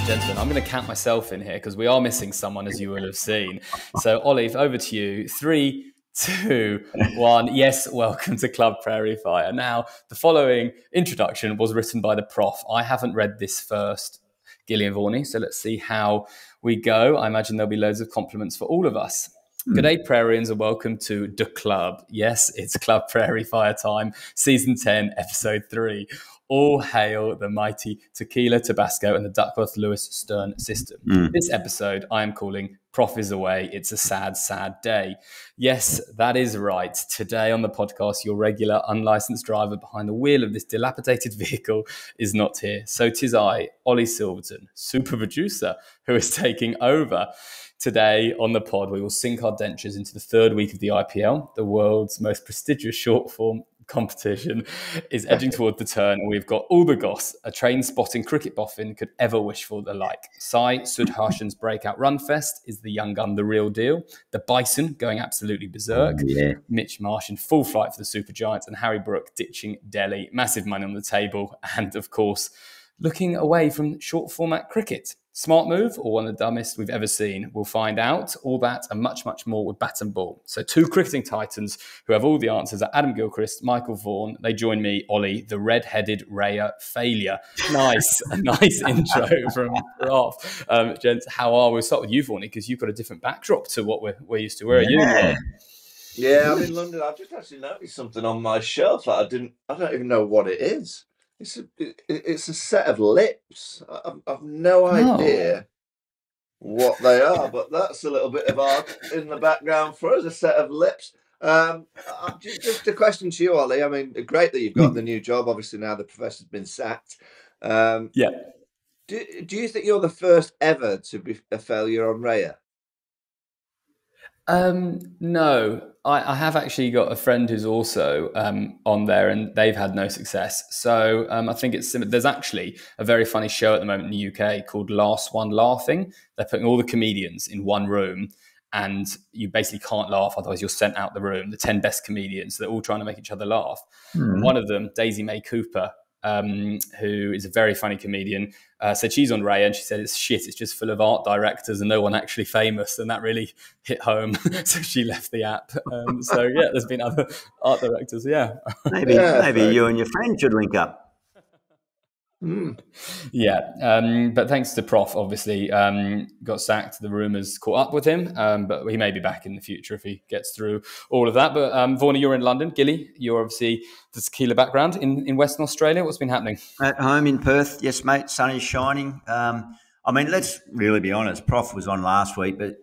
Gentlemen, I'm going to count myself in here because we are missing someone, as you will have seen. So, Olive, over to you. 3, 2, 1. Yes, welcome to Club Prairie Fire. Now, the following introduction was written by the prof. I haven't read this first, Gilly and Vorney, so let's see how we go. I imagine there'll be loads of compliments for all of us. Good day, Prairians, and welcome to The Club. Yes, it's Club Prairie Fire time, Season 10, Episode 3. All hail the mighty Tequila, Tabasco, and the Duckworth Lewis Stern system. This episode I am calling Prof is Away. It's a sad, sad day. Yes, that is right. Today on the podcast, your regular unlicensed driver behind the wheel of this dilapidated vehicle is not here. So 'tis I, Ollie Silverton, super producer, who is taking over. Today on the pod, we will sink our dentures into the third week of the IPL, the world's most prestigious short-form competition is edging toward the turn, and we've got all the goss a train-spotting cricket boffin could ever wish for the like. Sai Sudharshan's breakout run fest is the young gun, the real deal. The Bison going absolutely berserk. Mitch Marsh in full flight for the Super Giants, and Harry Brook ditching Delhi. Massive money on the table, and of course, looking away from short format cricket. Smart move or one of the dumbest we've ever seen? We'll find out. All that and much, much more with bat and ball. So 2 cricketing titans who have all the answers are Adam Gilchrist, Michael Vaughan. They join me, Ollie, the red-headed Raya failure. Nice, a nice intro from Prof. Gents, how are we? We'll start with you, Vaughan, because you've got a different backdrop to what we're used to. Where are you? Yeah, I'm in London. I've just actually noticed something on my shelf that I don't even know what it is. It's a set of lips. I've no idea what they are, but that's a little bit of art in the background for us, a set of lips. Just a question to you, Ollie. I mean, great that you've got the new job. Obviously, now the professor's been sacked. Do you think you're the first ever to be a failure on Raya? No, I have actually got a friend who's also on there, and they've had no success. So I think it's similar. There's actually a very funny show at the moment in the UK called Last One Laughing. They're putting all the comedians in one room, and you basically can't laugh, otherwise you're sent out the room. The 10 best comedians, they're all trying to make each other laugh. One of them, Daisy May Cooper, who is a very funny comedian, said she's on Raya, and she said it's shit, it's just full of art directors and no one actually famous, and that really hit home. So she left the app. So yeah, there's been other art directors. Maybe you and your friend should link up. But thanks to Prof, obviously, got sacked. The rumours caught up with him, but he may be back in the future if he gets through all of that. But Vorney, you're in London. Gilly, you're obviously the tequila background in Western Australia. What's been happening? At home in Perth, yes, mate. Sun is shining. I mean, let's really be honest. Prof was on last week, but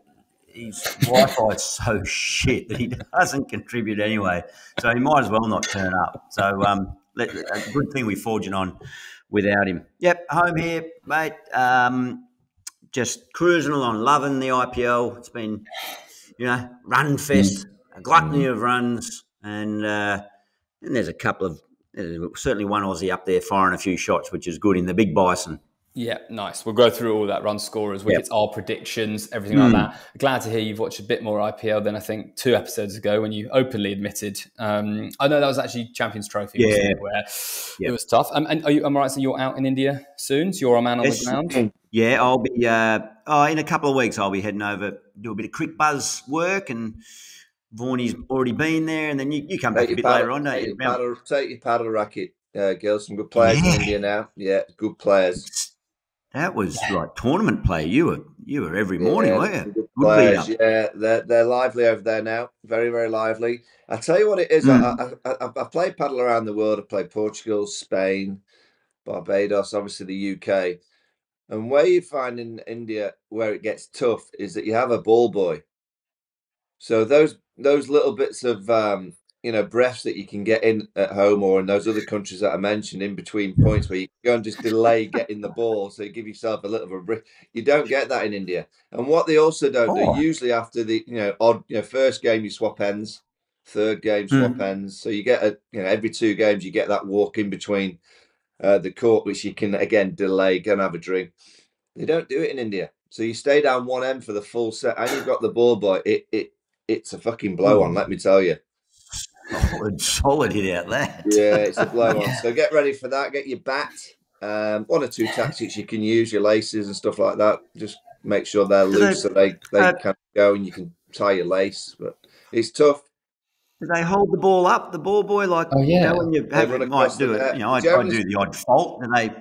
his Wi-Fi is so shit that he doesn't contribute anyway. So he might as well not turn up. So a good thing we're forging on without him. Yep, home here, mate. Just cruising along, loving the IPL. It's been, run fest, a gluttony of runs, and there's a couple of, certainly one Aussie up there firing a few shots, which is good in the big Bison. Yeah, nice. We'll go through all that, run scorers, wickets, our predictions, everything like that. Glad to hear you've watched a bit more IPL than I think 2 episodes ago when you openly admitted. I know that was actually Champions Trophy, wasn't it, where it was tough. And am I right, so you're out in India soon? So you're a man on the ground? Yeah, I'll be, in a couple of weeks, I'll be heading over, do a bit of crick buzz work, and Vaughan's already been there, and then you come back a bit later on, don't you? Take your paddle racket, girls. Some good players in India now. Yeah, good players. That was like tournament play. You were every morning, weren't you? Good players, they're lively over there now. Very, very lively. I tell you what it is. I played paddle around the world. I played Portugal, Spain, Barbados, obviously the UK. And where you find in India where it gets tough is that you have a ball boy. So those little bits of breaths that you can get in at home or in those other countries that I mentioned in between points where you go and just delay getting the ball, so you give yourself a little bit of a break. You don't get that in India. And what they also don't do, usually after the first game you swap ends, third game swap ends. So you get every 2 games you get that walk in between the court, which you can again delay, go and have a drink. They don't do it in India. So you stay down one end for the full set, and you've got the ball boy. It's a fucking blow on, let me tell you. Solid hit out there. Yeah, it's a blow on. So get ready for that. Get your bat. One or two tactics you can use, your laces and stuff like that. Just make sure they're Do loose so they uh, can go and you can tie your lace. But it's tough. do they hold the ball up, the ball boy? Like, Oh yeah. when you They run might across the do it, net. I Generally, do the odd fault, and they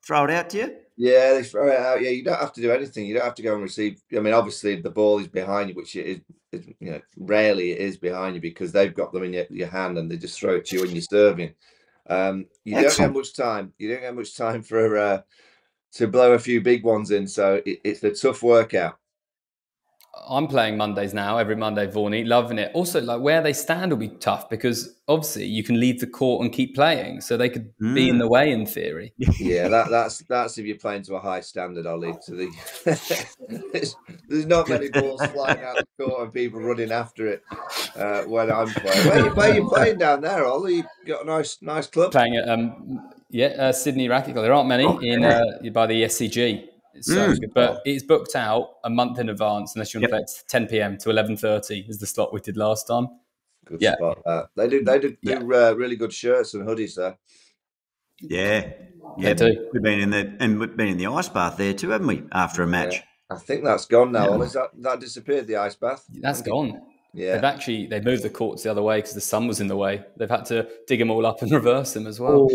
throw it out to you? yeah, they throw it out. Yeah, you don't have to do anything. You don't have to go and receive. I mean, obviously, the ball is behind you, which it is rarely it is behind you because they've got them in your hand and they just throw it to you when you're serving. You don't get Excellent. much time. You don't get much time for to blow a few big ones in. So it's a tough workout. I'm playing Mondays now, every Monday, Vorney, loving it. Also, like where they stand will be tough because obviously you can leave the court and keep playing, so they could be in the way in theory. Yeah, that's if you're playing to a high standard, Ollie. To the there's not many balls flying out the court and people running after it when I'm playing. Where you playing down there, Ollie? You got a nice club. Playing at Sydney Racquet Club. There aren't many by the SCG. It's so good, but it's booked out a month in advance unless you want to play at 10 p.m. to 11:30 is the slot we did last time. Good spot. They do really good shirts and hoodies there. Yeah. They do. We've been in the ice bath there too, haven't we? After a match. Yeah. I think that's gone now. Ollie. That disappeared, the ice bath? That's gone. Yeah. They've moved the courts the other way because the sun was in the way. They've had to dig them all up and reverse them as well.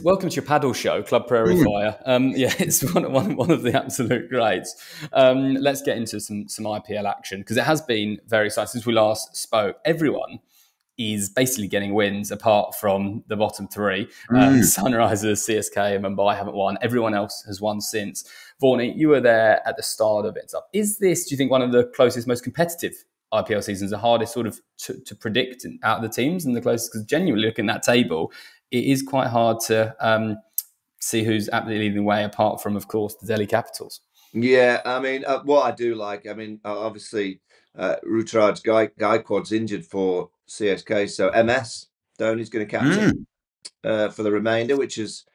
Welcome to your paddle show, Club Prairie Fire. It's one of the absolute greats. Let's get into some IPL action because it has been very exciting since we last spoke. Everyone is basically getting wins apart from the bottom three. Sunrisers, CSK and Mumbai haven't won. Everyone else has won since. Vorney, you were there at the start of it. So is this, do you think, one of the closest, most competitive IPL seasons, the hardest sort of to predict out of the teams and the closest? Because genuinely looking at that table, it is quite hard to see who's absolutely leading the way apart from, of course, the Delhi Capitals. Yeah, I mean, what I do like, obviously, Ruturaj Gaikwad's injured for CSK, so MS Dhoni's going to captain for the remainder, which is,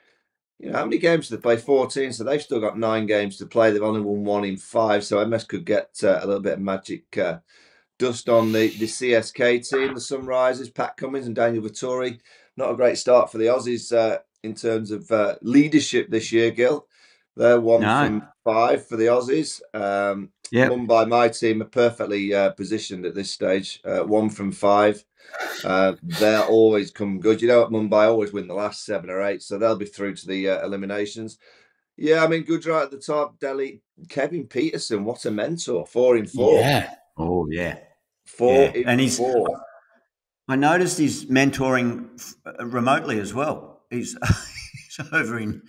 how many games did they play? 14, so they've still got 9 games to play. They've only won 1 in 5, so MS could get a little bit of magic dust on the CSK team, the Sunrisers, Pat Cummins and Daniel Vettori. Not a great start for the Aussies in terms of leadership this year, Gil. They're 1 from 5 for the Aussies. Mumbai, my team, are perfectly positioned at this stage. 1 from 5. They'll always come good. You know what? Mumbai always win the last 7 or 8, so they'll be through to the eliminations. Yeah, I mean, Gujarat at the top, Delhi, Kevin Peterson, what a mentor. 4 in 4. Yeah. Oh, yeah. 4 in 4. I noticed he's mentoring remotely as well. He's over in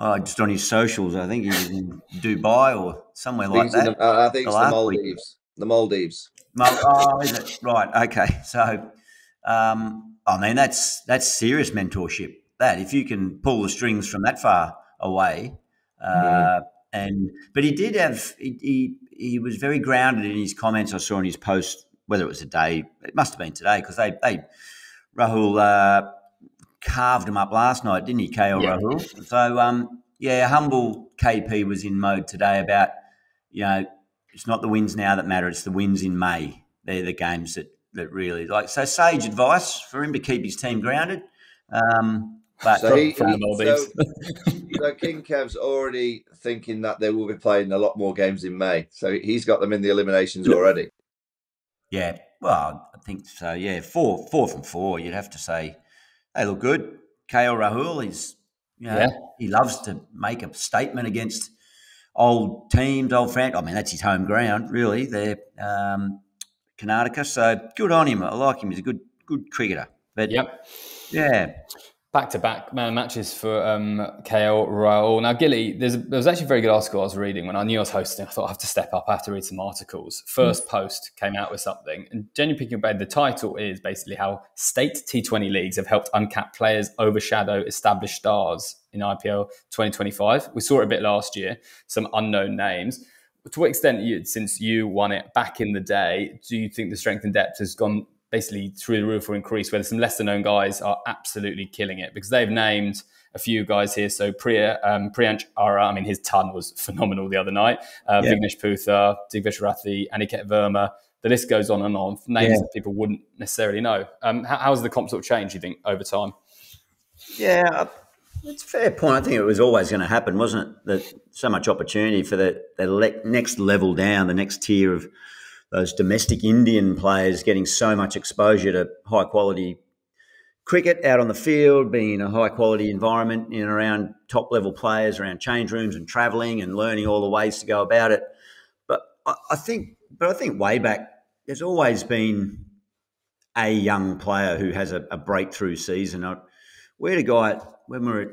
just on his socials. I think he's in Dubai or somewhere like that. I think it's the Maldives. The Maldives. Is it? Right. Okay. So, I mean, that's serious mentorship. That if you can pull the strings from that far away, but he did have he was very grounded in his comments. I saw in his post, whether it was today, it must have been today because Rahul carved him up last night, didn't he, KL Rahul? So, humble KP was in mode today about, it's not the wins now that matter, it's the wins in May. They're the games that really so sage advice for him to keep his team grounded. But so King Kev's already thinking that they will be playing a lot more games in May. So he's got them in the eliminations already. Yeah, well, I think so. Yeah, 4 from 4. You'd have to say they look good. KL Rahul is, he loves to make a statement against old teams, old friends. I mean, that's his home ground, really. They're Karnataka, so good on him. I like him. He's a good cricketer. But yeah. Back-to-back matches for KL Rahul. Now, Gilly, there was actually a very good article I was reading when I knew I was hosting. I thought I have to step up. I have to read some articles. First Post came out with something. And genuinely picking up, the title is basically how state T20 leagues have helped uncapped players overshadow established stars in IPL 2025. We saw it a bit last year, some unknown names. To what extent, since you won it back in the day, do you think the strength and depth has gone basically through the roof or increase, where some lesser known guys are absolutely killing it? Because they've named a few guys here. So Priyansh Ara, I mean, his ton was phenomenal the other night. Vignesh Putha, Digvish Rathi, Aniket Verma. The list goes on and on. Names that people wouldn't necessarily know. How's the comp sort of changed, you think, over time? Yeah, It's a fair point. I think it was always going to happen, wasn't it? That so much opportunity for the next level down, the next tier of those domestic Indian players getting so much exposure to high quality cricket out on the field, being in a high quality environment, in and around top level players, around change rooms and travelling and learning all the ways to go about it. But I think way back, there's always been a young player who has a breakthrough season. We had a guy when we were at,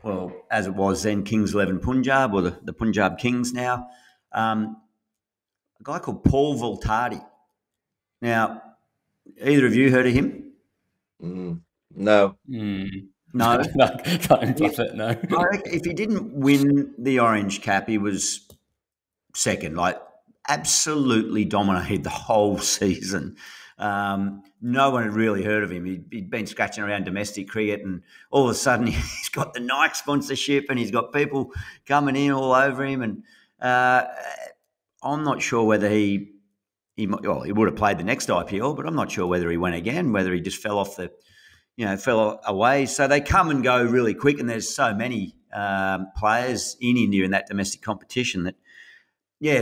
well, as it was then, Kings 11 Punjab, or the Punjab Kings now, a guy called Paul Voltadi. Now, either of you heard of him? No. No? Can't bluff it, no. If he didn't win the orange cap, he was second, like absolutely dominated the whole season. No one had really heard of him. He'd been scratching around domestic cricket, and all of a sudden he's got the Nike sponsorship and he's got people coming in all over him. And I'm not sure whether he would have played the next IPL, but I'm not sure whether he went again, whether he just fell away. So they come and go really quick, and there's so many players in India in that domestic competition that,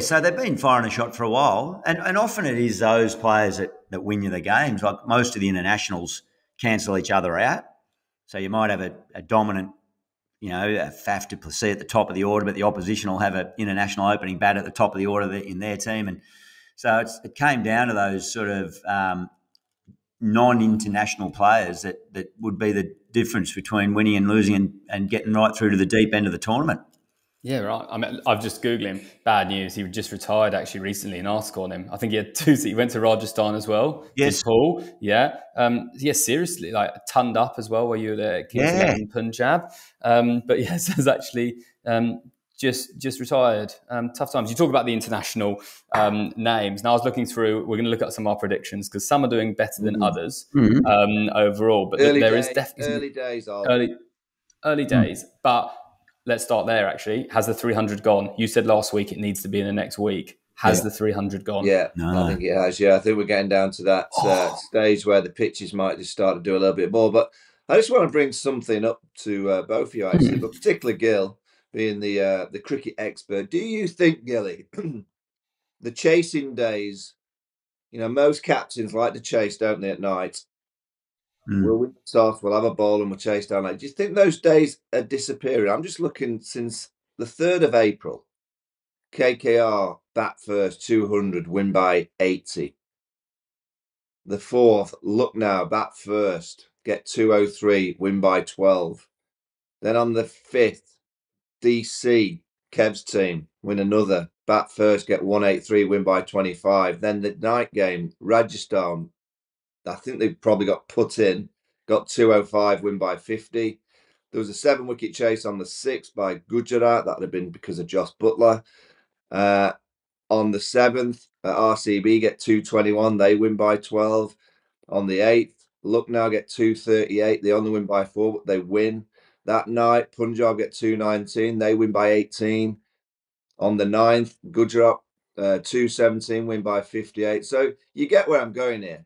so they've been firing a shot for a while. And often it is those players that win you the games. Like most of the internationals cancel each other out. So you might have a dominant, a Faf du Plessis at the top of the order, but the opposition will have an international opening bat at the top of the order in their team. And so it came down to those sort of non-international players that would be the difference between winning and losing and getting right through to the deep end of the tournament. Yeah, right. I mean, I've just Googled him. Bad news. He just retired actually recently, an article on him. I think he had he went to Rajasthan as well. Yes. Paul. Yeah. Seriously, like turned up as well where you were there at Kings 11 Punjab. But yes, has actually just retired. Tough times. You talk about the international names. Now I was looking through, we're going to look at some of our predictions because some are doing better than others overall. But there is definitely early days. But let's start there, actually. Has the 300 gone? You said last week it needs to be in the next week. Has the 300 gone? Yeah, no. I think it has. Yeah, I think we're getting down to that stage where the pitches might just start to do a little bit more. But I just want to bring something up to both of you, actually, but particularly Gil, being the cricket expert. Do you think, Gilly, the chasing days, most captains like to chase, don't they, at night? We'll win the toss, we'll have a ball and we'll chase down. Do you think those days are disappearing? I'm just looking since the 3rd of April, KKR bat first, 200, win by 80. The 4th, Lucknow bat first, get 203, win by 12. Then on the 5th, DC, Kev's team, win another, bat first, get 183, win by 25. Then the night game, Rajasthan, I think they probably got put in, got 205, win by 50. There was a 7-wicket chase on the 6th by Gujarat. That would have been because of Josh Butler. On the 7th, RCB get 221. They win by 12. On the 8th, Lucknow get 238. They only win by 4, but they win. That night, Punjab get 219. They win by 18. On the 9th, Gujarat 217, win by 58. So you get where I'm going here.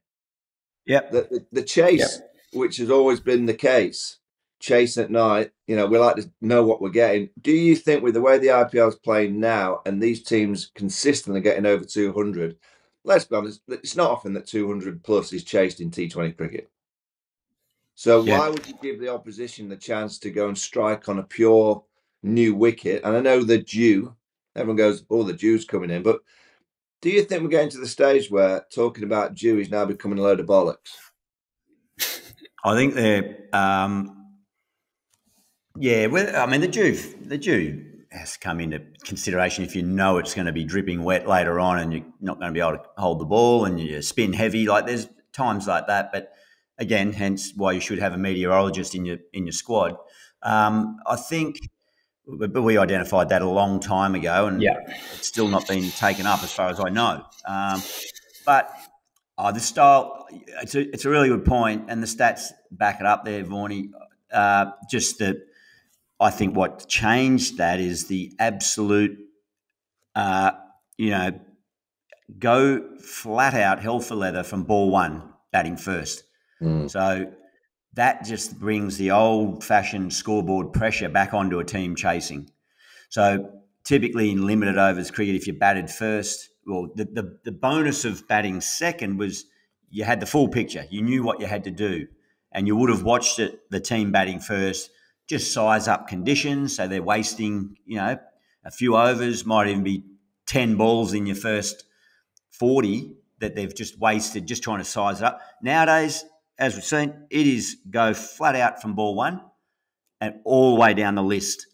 Yep. The chase, which has always been the case, chase at night, we like to know what we're getting. Do you think with the way the IPL is playing now and these teams consistently getting over 200, let's be honest, it's not often that 200 plus is chased in T20 cricket. So why would you give the opposition the chance to go and strike on a pure new wicket? And I know the dew, everyone goes, the dew's coming in, but do you think we're getting to the stage where talking about dew is now becoming a load of bollocks? I think they're, the dew has to come into consideration if you know it's going to be dripping wet later on and you're not going to be able to hold the ball and you spin heavy. Like there's times like that, but again, hence why you should have a meteorologist in your squad. I think. But we identified that a long time ago, and it's still not been taken up as far as I know. But the style, it's a really good point, and the stats back it up there, Vaughnie. Just that I think what changed that is the absolute, go flat out hell for leather from ball one, batting first. So that just brings the old-fashioned scoreboard pressure back onto a team chasing. So typically in limited overs cricket, if you batted first, well, the bonus of batting second was you had the full picture. You knew what you had to do, and you would have watched the team batting first just size up conditions. So they're wasting, a few overs, might even be 10 balls in your first 40 that they've just wasted just trying to size it up. Nowadays, as we've seen, it is go flat out from ball one and all the way down the list.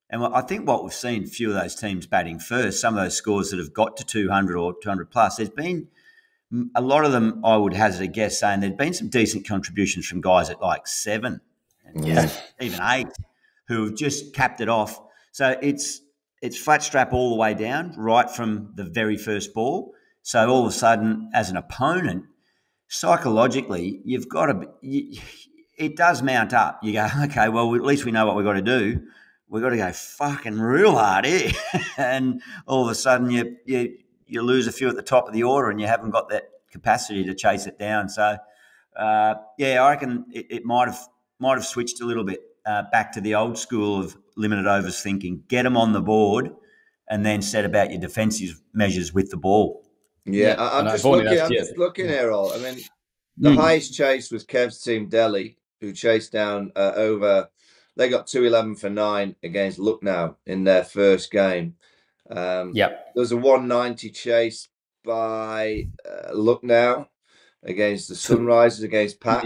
And I think what we've seen, a few of those teams batting first, some of those scores that have got to 200 or 200 plus, there's been a lot of them, I would hazard a guess, saying there'd been some decent contributions from guys at like 7 and even 8 who have just capped it off. So it's flat strap all the way down, right from the very first ball. So all of a sudden, as an opponent, psychologically, you've got to it does mount up. You go, okay, well, at least we know what we've got to do. We've got to go fucking real hard here. And all of a sudden you lose a few at the top of the order and you haven't got that capacity to chase it down. So, I reckon it might have switched a little bit back to the old school of limited overs thinking. Get them on the board and then set about your defensive measures with the ball. Yeah, I'm just looking here, all. I mean, the highest chase was Kev's team Delhi, who chased down over. They got 211 for 9 against Lucknow in their first game. There was a 190 chase by Lucknow against the Sunrisers, against Pat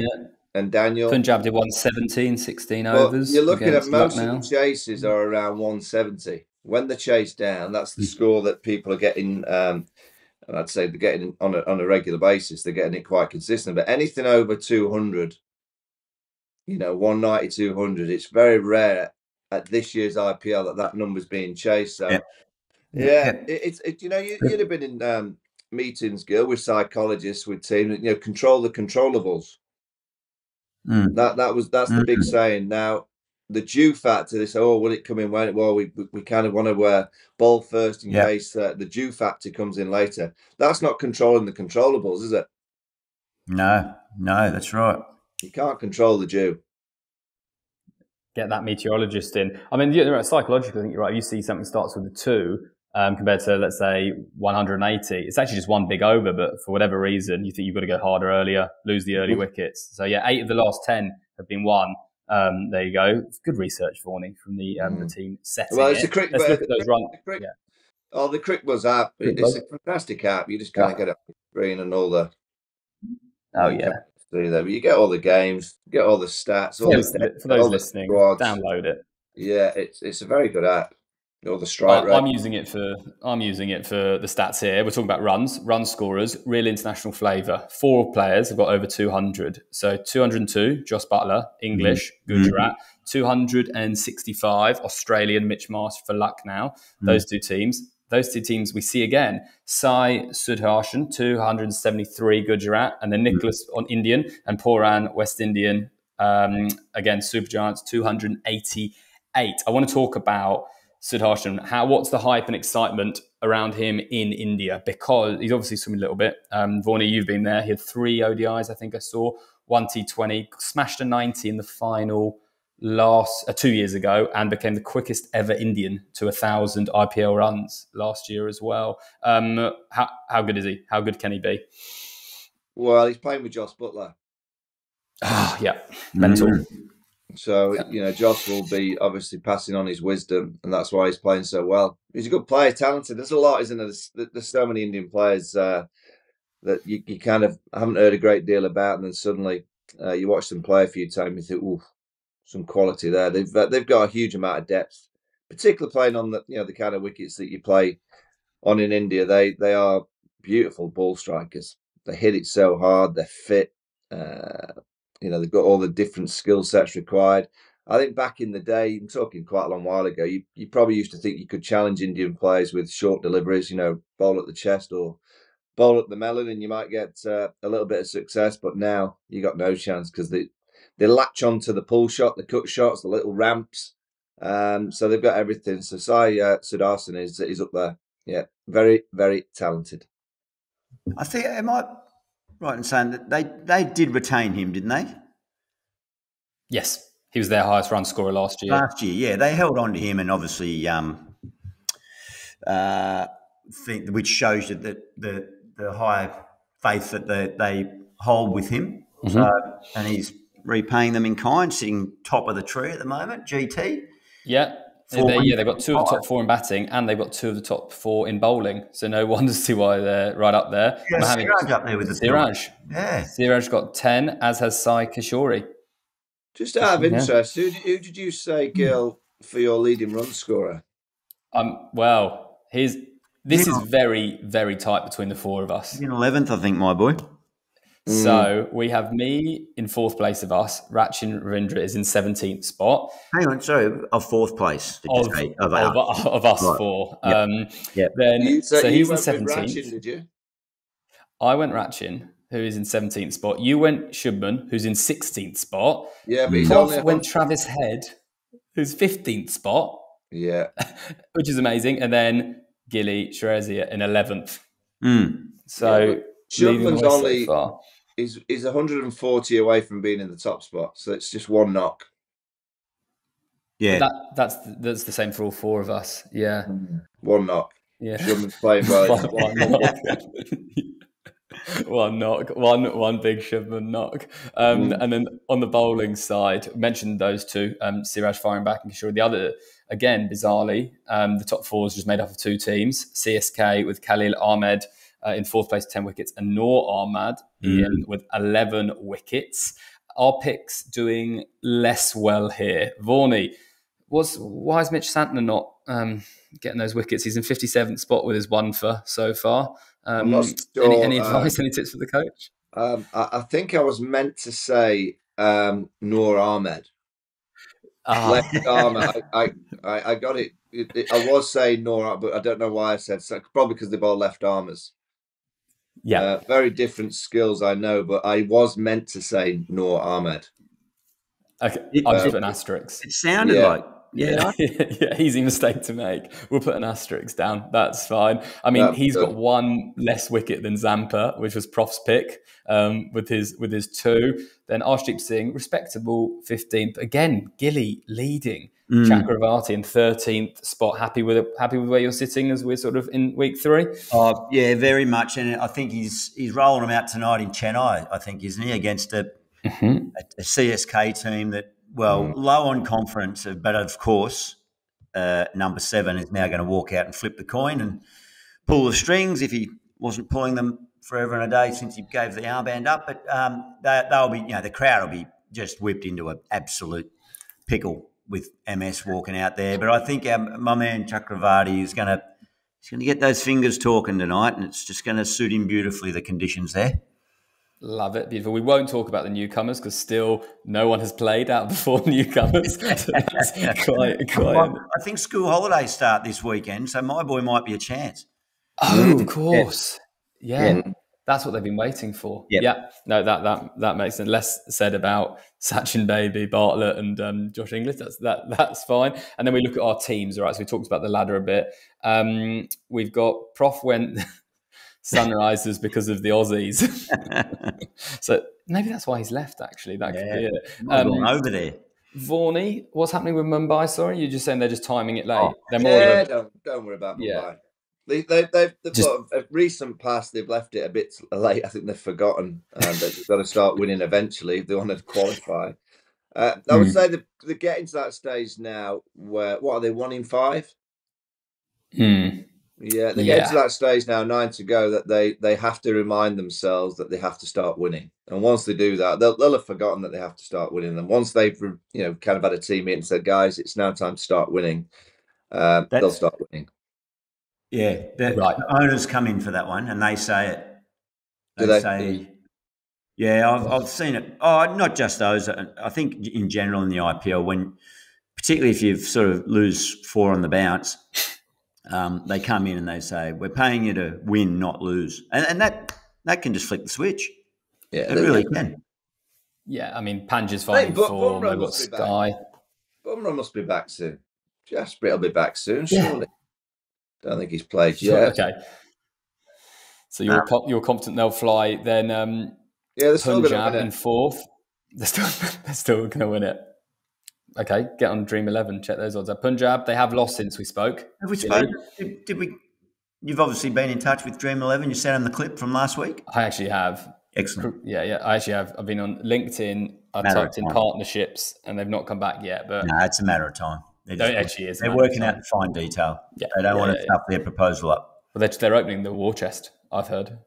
and Daniel. Punjab did 117, 16 overs. You're looking at most of the chases are around 170. When they chase down, that's the score that people are getting. And I'd say they're getting on a regular basis. They're getting it quite consistent. But anything over 200, 190, 200, it's very rare at this year's IPL that number's being chased. So, you'd have been in meetings, Gil, with psychologists, with teams, control the controllables. That's the big saying. Now, the due factor, they say, will it come in when? Well, we kind of want to bowl first in case the due factor comes in later. That's not controlling the controllables, is it? No, that's right. You can't control the due. Get that meteorologist in. I mean, psychologically, I think you're right. You see something starts with a 2 compared to, let's say, 180. It's actually just one big over, but for whatever reason, you think you've got to go harder earlier, lose the early wickets. So, 8 of the last 10 have been won. There you go. It's good research, Vaughan, from the team setting. Well, it's a cricket. Let's look at those runs. The Cricketbuzz app. It's a fantastic app. You just kind of get it on the screen and all the. Oh yeah. But you get all the games, you get all the stats. For those listening, download it. Yeah, it's a very good app. All the strike rate. I'm using it for the stats here. We're talking about run scorers, real international flavour. 4 players have got over 200. So 202, Joss Buttler, English, Gujarat. 265, Australian, Mitch Marsh for Lucknow. Those two teams we see again. Sai Sudharshan, 273, Gujarat, and then Nicholas on Indian and Pooran, West Indian. Again, Super Giants, 288. I want to talk about Sudharshan. What's the hype and excitement around him in India? Because he's obviously swimming a little bit. Vaughan, you've been there. He had 3 ODIs, I think I saw. 1 T20, smashed a 90 in the final 2 years ago, and became the quickest ever Indian to 1,000 IPL runs last year as well. How good is he? How good can he be? Well, he's playing with Joss Buttler. Mental. So, Joss will be obviously passing on his wisdom, and that's why he's playing so well. He's a good player, talented. There's a lot, isn't there? There's so many Indian players that you kind of haven't heard a great deal about, and then suddenly you watch them play a few times, you think, ooh, some quality there. They've got a huge amount of depth, particularly playing on the kind of wickets that you play on in India. They are beautiful ball strikers. They hit it so hard. They're fit. They've got all the different skill sets required. I think back in the day, I'm talking quite a long while ago, you probably used to think you could challenge Indian players with short deliveries, bowl at the chest or bowl at the melon, and you might get a little bit of success. But now you got no chance because they latch onto the pull shot, the cut shots, the little ramps. So they've got everything. So Sai Sudharshan is up there. Yeah, very, very talented. I think, am I right in saying that they did retain him, didn't they? Yes, he was their highest run scorer last year. Last year, yeah, they held on to him, and obviously, which shows you that the high faith that they hold with him. So, and he's repaying them in kind, sitting top of the tree at the moment. GT. Yeah. They've got 2 of the top 4 in batting, and they've got 2 of the top 4 in bowling. So no wonder to see why they're right up there. Yeah, Siraj up there with the Siraj. Yeah, Siraj got 10, as has Sai Kishore. Just out of interest, who did you say, Gil, for your leading run scorer? Well, this is very, very tight between the 4 of us. In 11th, I think, my boy. So we have me in 4th place of us. Rachin Ravindra is in 17th spot. Hang on, sorry, of 4th place. Did you say? Of us right. 4. Yep. Then he's in went 17th. With Rachin, did you? I went Rachin, who is in 17th spot. You went Shubman, who's in 16th spot. Yeah, but he's only went Travis Head, who's 15th spot. Yeah, which is amazing. And then Gilly Shrezia in 11th. So Shubman's only so far. He's 140 away from being in the top spot, so it's just 1 knock. Yeah, that's the same for all 4 of us. Yeah, 1 knock. Yeah, Shubman's playing well. One knock, one big Shubman knock. And then on the bowling side, mentioned those 2, Siraj firing back and Kishore. The other, again, bizarrely, the top 4 is just made up of 2 teams. CSK with Khalil Ahmed in 4th place, 10 wickets, and Noor Ahmad with 11 wickets. Our picks doing less well here. Vorney, why is Mitch Santner not getting those wickets? He's in 57th spot with his 1 for so far. I'm not sure. Any advice, any tips for the coach? I think I was meant to say Noor Ahmed. Left arm. I got it. I was saying Noor, but I don't know why I said so. Probably because they're both left armers. Yeah. Very different skills, I know, but I was meant to say Noor Ahmed. Okay, I'll just put an asterisk. It sounded like... Yeah, easy mistake to make. We'll put an asterisk down. That's fine. I mean, he's got 1 less wicket than Zampa, which was Prof's pick, with his 2. Then Arshdeep Singh, respectable 15th. Again, Gilly leading. Chakravarti in 13th spot. Happy with where you're sitting as we're sort of in week 3? Oh, yeah, very much. And I think he's rolling them out tonight in Chennai, I think, isn't he, against a CSK team that, low on conference, but of course, number 7 is now going to walk out and flip the coin and pull the strings if he wasn't pulling them forever and a day since he gave the armband up. But they'll be, the crowd will be just whipped into an absolute pickle with MS walking out there. But I think my man Chakravarti is going to get those fingers talking tonight, and it's just going to suit him beautifully, the conditions there. Love it. Beautiful. We won't talk about the newcomers because still no one has played out before newcomers. So that's quite. I think school holidays start this weekend, so my boy might be a chance. Oh, of course. Yeah. That's what they've been waiting for. Yep. Yeah. No, that makes sense. Less said about Sachin Baby, Bartlett, and Josh Inglis. That's fine. And then we look at our teams. All right. So we talked about the ladder a bit. We've got Prof went Sunrisers because of the Aussies. So maybe that's why he's left, actually. That could be it. Over there. Vorney, what's happening with Mumbai? Sorry, you're just saying they're just timing it late. Don't worry about Mumbai. Yeah. They've got a recent past. They've left it a bit late. I think they've forgotten that they've got to start winning eventually if they want to qualify. I would say they're getting to that stage now where, what are they, 1 in 5? Yeah, they get to that stage now, 9 to go, that they have to remind themselves that they have to start winning. And once they do that, they'll have forgotten that they have to start winning. And once they've kind of had a team meeting and said, guys, it's now time to start winning, they'll start winning. Yeah, the owners come in for that one and they say it. They say, yeah, I've seen it. Oh, not just those. I think in general in the IPL, particularly if you sort of lose 4 on the bounce, they come in and they say, we're paying you to win, not lose. And that can just flip the switch. Yeah, it really can. Yeah, I mean, Panja's fine for they've got Sky. Bumrah must be back soon. Jasper will be back soon, surely. Don't think he's played yet. Okay. So you're confident they'll fly. Then they're still Punjab in 4th. they're still going to win it. Okay, get on Dream 11. Check those odds. Punjab, they have lost since we spoke. Have we spoken? Did we? You've obviously been in touch with Dream 11. You sent them the clip from last week. I actually have. Excellent. Yeah. I actually have. I've been on LinkedIn. I typed in partnerships, and they've not come back yet. But no, it's a matter of time. It actually is. They're working out the fine detail. Yeah, they don't want to stuff their proposal up. Well, they're opening the war chest. I've heard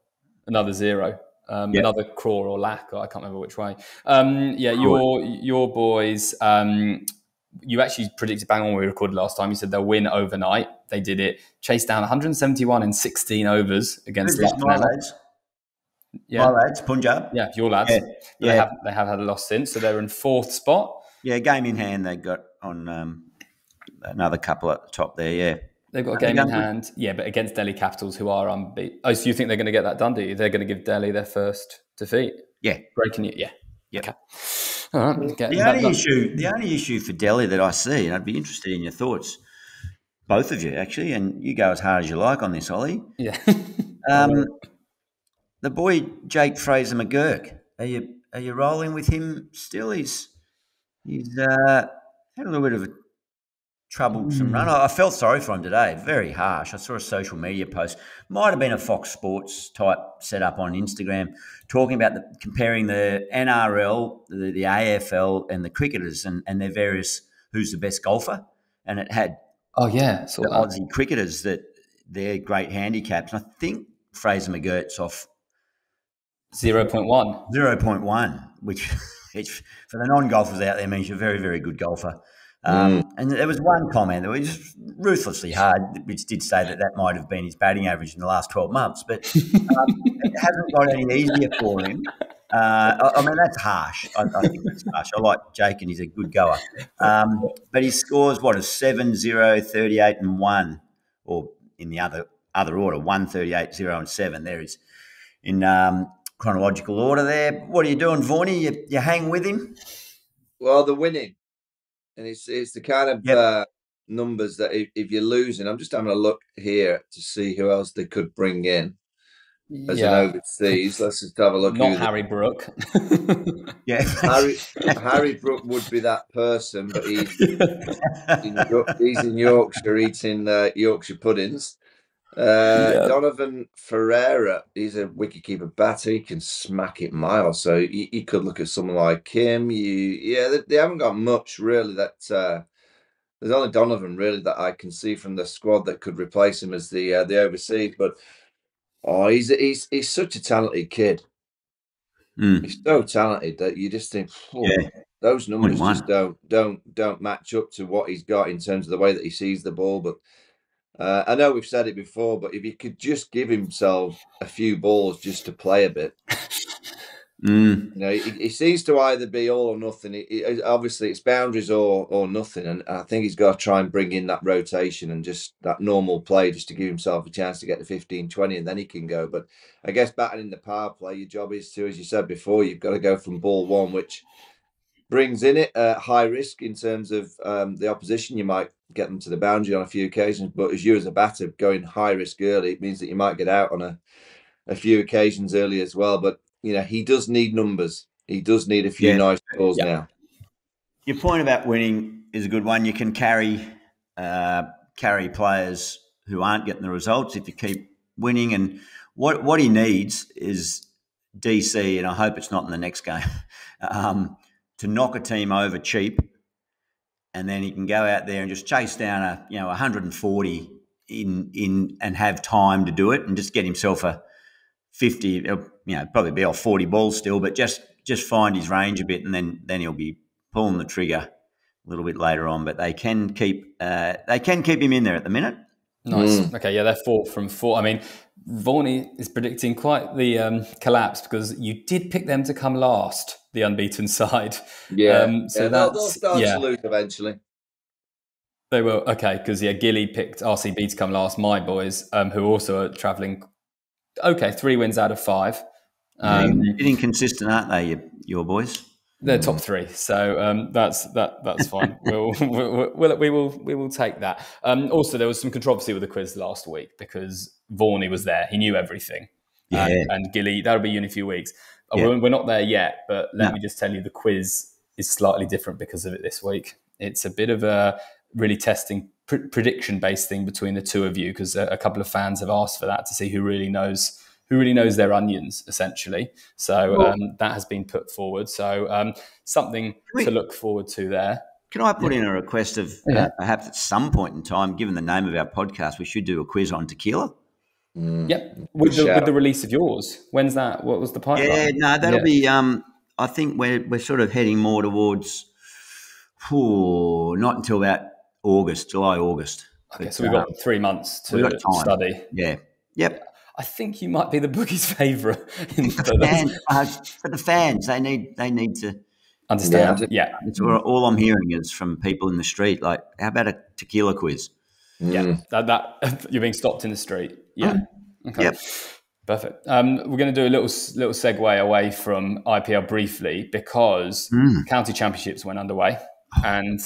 another zero. Another craw or lack, or I can't remember which way. Your boys. You actually predicted bang on when we recorded last time. You said they'll win overnight. They did it. Chased down 171 in 16 overs against my lads. My lads, Punjab. Yeah, your lads. Yeah. They have had a loss since, so they're in 4th spot. Yeah, game in hand. They got on another couple at the top there. Yeah. They've got a game in hand, but against Delhi Capitals, who are unbeaten. Oh, so you think they're going to get that done, do you? They're going to give Delhi their first defeat? Yeah. Breaking it, yeah. Yep. Okay. All right. The only issue for Delhi that I see, and I'd be interested in your thoughts, both of you, actually, and you go as hard as you like on this, Ollie. Yeah. The boy, Jake Fraser McGurk, are you rolling with him still? He's had a little bit of a troublesome run. I felt sorry for him today. Very harsh. I saw a social media post. Might have been a Fox Sports type setup on Instagram talking about comparing the NRL, the AFL and the cricketers and their various who's the best golfer. And it had the Aussie cricketers that they're great handicaps. And I think Fraser McGurk's off 0.1. 0.1, which for the non-golfers out there means you're a very, very good golfer. And there was one comment that was ruthlessly hard, which did say that might have been his batting average in the last 12 months, but it hasn't got any easier for him. I mean, that's harsh. I think that's harsh. I like Jake and he's a good goer. But his scores, what, is 7, 0, 38 and 1, or in the other order, 1, 38, 0 and 7. There is in chronological order there. What are you doing, Vaughney? You hang with him? Well, they're winning. And it's the kind of numbers that if you're losing, I'm just having a look here to see who else they could bring in as an overseas. Let's just have a look. Not Harry Brook. Harry Brook would be that person, but he's in Yorkshire eating Yorkshire puddings. Donovan Ferreira, he's a wicketkeeper batter. He can smack it miles. So you could look at someone like him. They haven't got much really. That there's only Donovan really that I can see from the squad that could replace him as the overseas. But he's such a talented kid. He's so talented that you just think, those numbers just don't match up to what he's got in terms of the way that he sees the ball. But I know we've said it before, but if he could just give himself a few balls just to play a bit, he seems to either be all or nothing. Obviously, it's boundaries or nothing, and I think he's got to try and bring in that rotation and just that normal play just to give himself a chance to get to 15, 20, and then he can go. But I guess batting in the power play, your job is to, as you said before, you've got to go from ball one, which brings in it high risk in terms of the opposition. You might get them to the boundary on a few occasions, but as you as a batter going high risk early, it means that you might get out on a few occasions early as well. But he does need numbers. He does need a few nice balls now. Your point about winning is a good one. You can carry players who aren't getting the results if you keep winning. And what he needs is DC, and I hope it's not in the next game, to knock a team over cheap, and then he can go out there and just chase down 140 in and have time to do it, and just get himself a 50. Probably be off 40 balls still, but just find his range a bit, and then he'll be pulling the trigger a little bit later on. But they can keep him in there at the minute. Nice. Okay, they're 4 from 4. I mean, Vaughney is predicting quite the collapse because you did pick them to come last, the unbeaten side. They'll start to lose eventually. They will. Okay, because Gilly picked RCB to come last. My boys, who also are travelling. Okay, 3 wins out of 5. Bit inconsistent, aren't they, your boys? They're top 3, so that's fine. we will take that. Also, there was some controversy with the quiz last week because Vaughney was there; he knew everything. And Gilly, that'll be you in a few weeks. We're not there yet, but let me just tell you, the quiz is slightly different because of it this week. It's a bit of a really testing prediction-based thing between the two of you, because a couple of fans have asked for that to see who really knows their onions, essentially. So that has been put forward. So something to look forward to there. Can I put in a request of perhaps at some point in time, given the name of our podcast, we should do a quiz on tequila? Yep, with the release of yours. When's that? What was the pipeline? Yeah, no, that'll be. I think we're sort of heading more towards. Not until about July, August. Okay, but, so we've got 3 months to study. Yeah. Yep. I think you might be the bookie's favourite. For the fans, they need to understand. Yeah. It's all I'm hearing is from people in the street. Like, how about a tequila quiz? Yeah, that you're being stopped in the street. Yeah. Okay. Yep. Perfect. We're going to do a little segue away from IPL briefly, because county championships went underway, and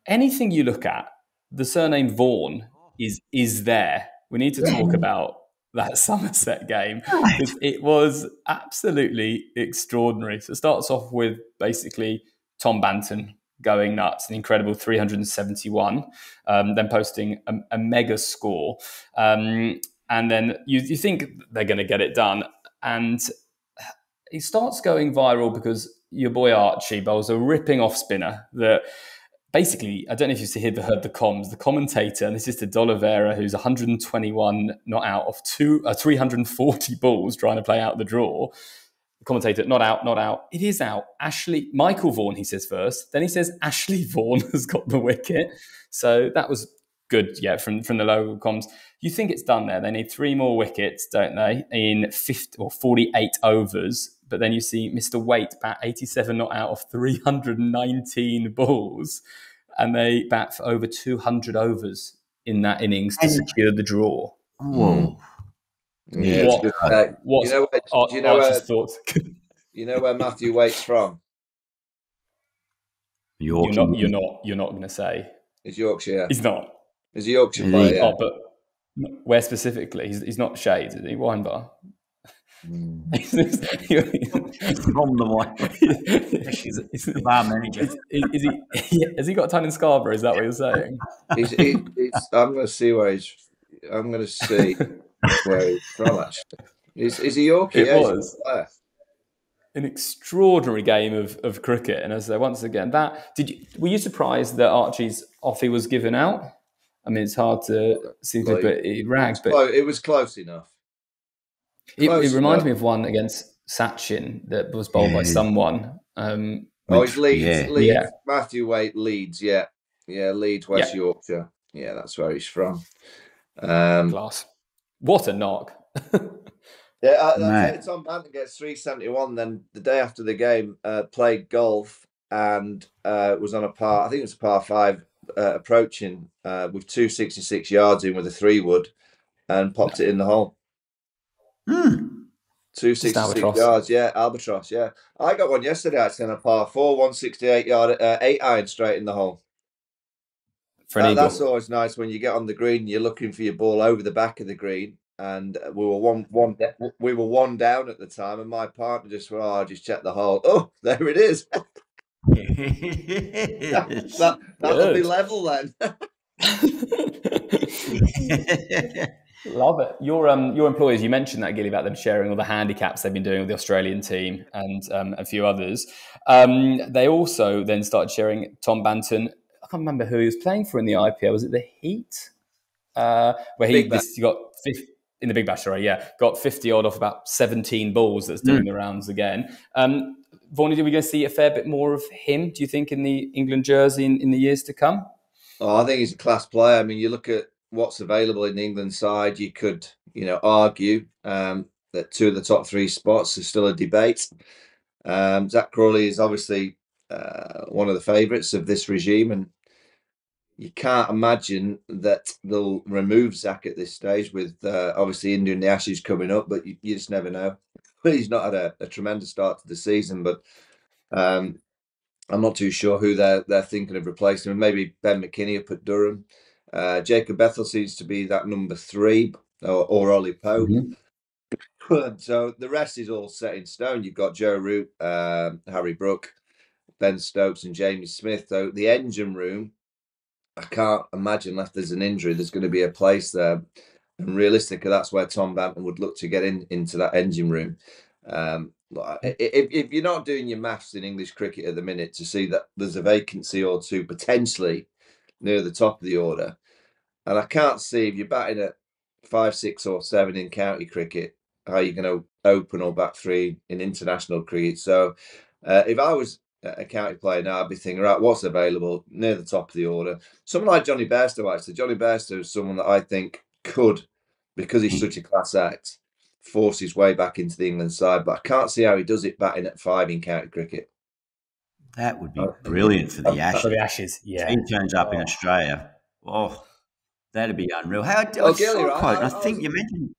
anything you look at, the surname Vaughan is there. We need to talk about that Somerset game, because it was absolutely extraordinary. So it starts off with basically Tom Banton going nuts, an incredible 371, then posting a mega score. And then you think they're going to get it done. And it starts going viral because your boy Archie bowls a ripping off spinner that basically, I don't know if you've heard the comms, the commentator, and this is to D'Oliveira, who's 121 not out of 340 balls trying to play out the draw. The commentator, not out. It is out. Michael Vaughan, he says first. Then he says Ashley Vaughan has got the wicket. So that was good, from the local comms. You think it's done there. They need 3 more wickets, don't they, in 48 overs. But then you see Mr. Waite bat 87 not out of 319 balls. And they bat for over 200 overs in that innings to secure the draw. Whoa. Yeah, Archie's thoughts? You know where Matthew Waite's from? Yorkshire. You're not going to say. He's Yorkshire. He's not. He's a Yorkshire player. Oh, but where specifically? He's not Shades, is he? Wine bar. From the wine. He's the bar manager. Is he? Has he got a ton in Scarborough? Is that what you're saying? I'm going to see where he's. I'm going to see where he's from. Actually, is he Yorkshire? It was an extraordinary game of cricket, and as I say, once again, were you surprised that Archie's offie was given out? I mean, it's hard to see, but it rags. But it was close enough. It reminds me of one against Sachin that was bowled by someone. He's Leeds. Matthew Waite, Leeds. Yeah, Leeds, West Yorkshire. Yeah, that's where he's from. Class. What a knock. Tom Banton gets 371. Then the day after the game, played golf and was on a par. I think it was a par 5 approaching with 266 yards in with a 3-wood, and popped it in the hole. 266 yards, albatross, I got one yesterday actually on a par 4, 168 yard, 8-iron straight in the hole. That's always nice when you get on the green. You're looking for your ball over the back of the green, and we were one down at the time, and my partner just went, "Oh, just check the hole. Oh, there it is." That'll be level then. Love it. Your employers, you mentioned that, Gilly, about them sharing all the handicaps they've been doing with the Australian team and a few others. They also then started sharing Tom Banton. I can't remember who he was playing for in the IPL. Was it the Heat? Where he got 50, in the Big Bash, got 50 odd off about 17 balls that's doing the rounds again. Vaughan, are we going to see a fair bit more of him, do you think, in the England jersey in the years to come? Oh, I think he's a class player. I mean, you look at what's available in the England side, you could, argue that 2 of the top 3 spots is still a debate. Zach Crawley is obviously one of the favourites of this regime, and you can't imagine that they'll remove Zach at this stage with obviously India and the Ashes coming up, but you just never know. He's not had a tremendous start to the season, but I'm not too sure who they're thinking of replacing him. Maybe Ben McKinney up at Durham. Jacob Bethel seems to be that number 3, or Ollie Pope. So the rest is all set in stone. You've got Joe Root, Harry Brook, Ben Stokes, and Jamie Smith. So the engine room, I can't imagine unless there's an injury, there's going to be a place there. And realistically, that's where Tom Banton would look to get into that engine room. If you're not doing your maths in English cricket at the minute to see that there's a vacancy or two potentially near the top of the order, and I can't see if you're batting at 5, 6, or 7 in county cricket, how you're going to open or bat 3 in international cricket. So if I was a county player now, I'd be thinking, right, what's available near the top of the order? Someone like Johnny Bairstow, actually. Johnny Bairstow is someone that I think could, because he's such a class act, force his way back into the England side. But I can't see how he does it batting at 5 in county cricket. That would be brilliant for the Ashes. For the Ashes, yeah. If he turns up in Australia. Oh, that'd be unreal. Gilly, right? I think you mentioned.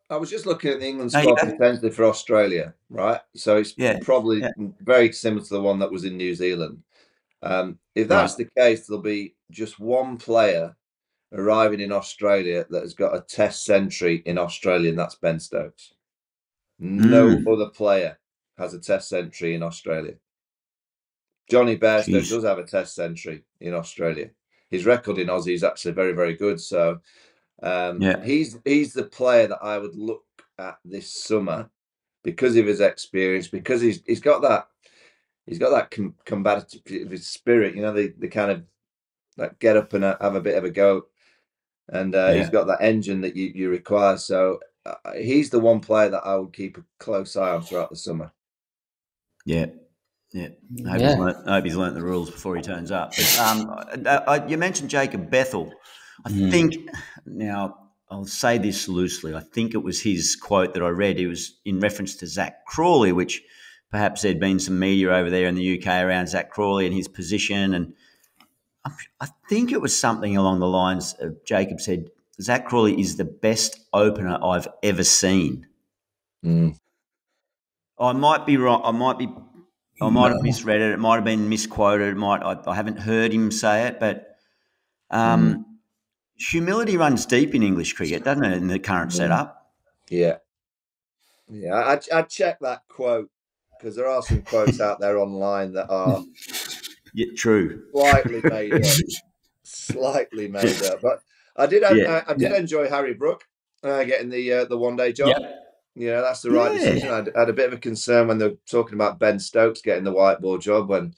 I was just looking at the England squad potentially for Australia, right? So it's probably very similar to the one that was in New Zealand. If that's the case, there'll be just one player arriving in Australia that has got a Test century in Australia, and that's Ben Stokes. No other player has a Test century in Australia. Johnny Bairstow does have a Test century in Australia. His record in Aussie is actually very, very good. So he's the player that I would look at this summer because of his experience, because he's got that combative spirit. You know, the kind of like get up and have a bit of a go, and he's got that engine that you require. So he's the one player that I would keep a close eye on throughout the summer. Yeah. Yeah, I hope he's learnt the rules before he turns up. But, you mentioned Jacob Bethel. I think, now I'll say this loosely, I think it was his quote that I read. It was in reference to Zach Crawley, which perhaps there'd been some media over there in the UK around Zach Crawley and his position. And I think it was something along the lines of Jacob said, Zach Crawley is the best opener I've ever seen. I might be wrong. I might have misread it. It might have been misquoted. I haven't heard him say it, but humility runs deep in English cricket, doesn't it, in the current setup? Yeah. I checked that quote because there are some quotes out there online that are true, slightly made up. But I did enjoy Harry Brook getting the one-day job. Yeah. Yeah, that's the right decision. I had a bit of a concern when they're talking about Ben Stokes getting the white ball job when,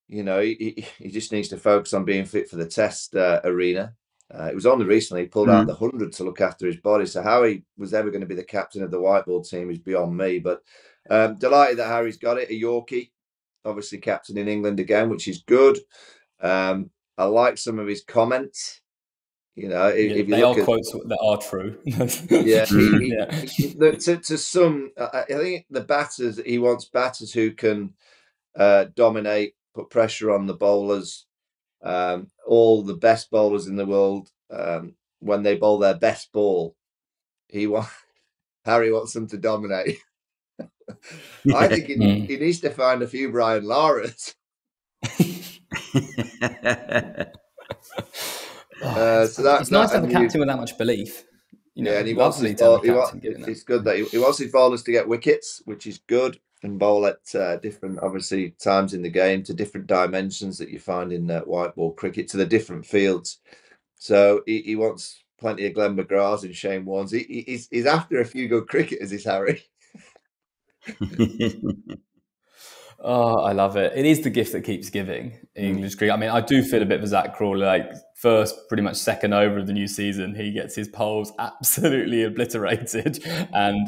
you know, he just needs to focus on being fit for the Test arena. It was only recently he pulled out the 100 to look after his body. So how he was ever going to be the captain of the white ball team is beyond me. But delighted that Harry's got it. A Yorkie, obviously captain in England again, which is good. I like some of his comments. You know, if you look at quotes that are true. To some, I think the batters, he wants batters who can dominate, put pressure on the bowlers. All the best bowlers in the world, when they bowl their best ball, Harry wants them to dominate. I think he needs to find a few Brian Laras. It's nice to have a captain with that much belief. You know, and he wants it's good that he wants his bowlers to get wickets, which is good, and bowl at different, obviously, times in the game to different dimensions that you find in white ball cricket, to the different fields. So he wants plenty of Glenn McGraths and Shane Warnes. He's after a few good cricketers, is Harry. Oh, I love it. It is the gift that keeps giving in English cricket. I mean, I do feel a bit of Zach Crawley, like first, pretty much second over of the new season, he gets his polls absolutely obliterated and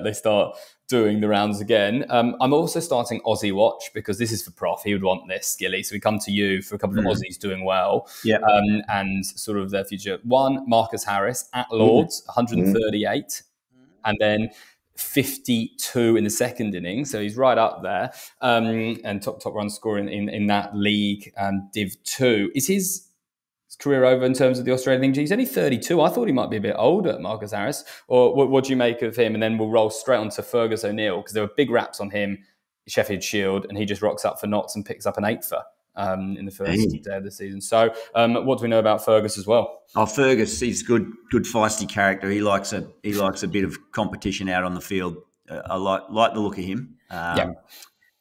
they start doing the rounds again. I'm also starting Aussie Watch because this is for Prof. He would want this, Skilly. So we come to you for a couple of Aussies doing well and sort of their future. One, Marcus Harris at Lords, 138. And then 52 in the second innings, so he's right up there, and top run scorer in that league, Div 2. Is his career over in terms of the Australian League? He's only 32. I thought he might be a bit older, Marcus Harris. Or what do you make of him? And then we'll roll straight on to Fergus O'Neill, because there were big raps on him, Sheffield Shield, and he just rocks up for knots and picks up an 8-fer. in the first day of the season. So what do we know about Fergus as well? Oh, Fergus, he's good feisty character. He likes a bit of competition out on the field. I like the look of him.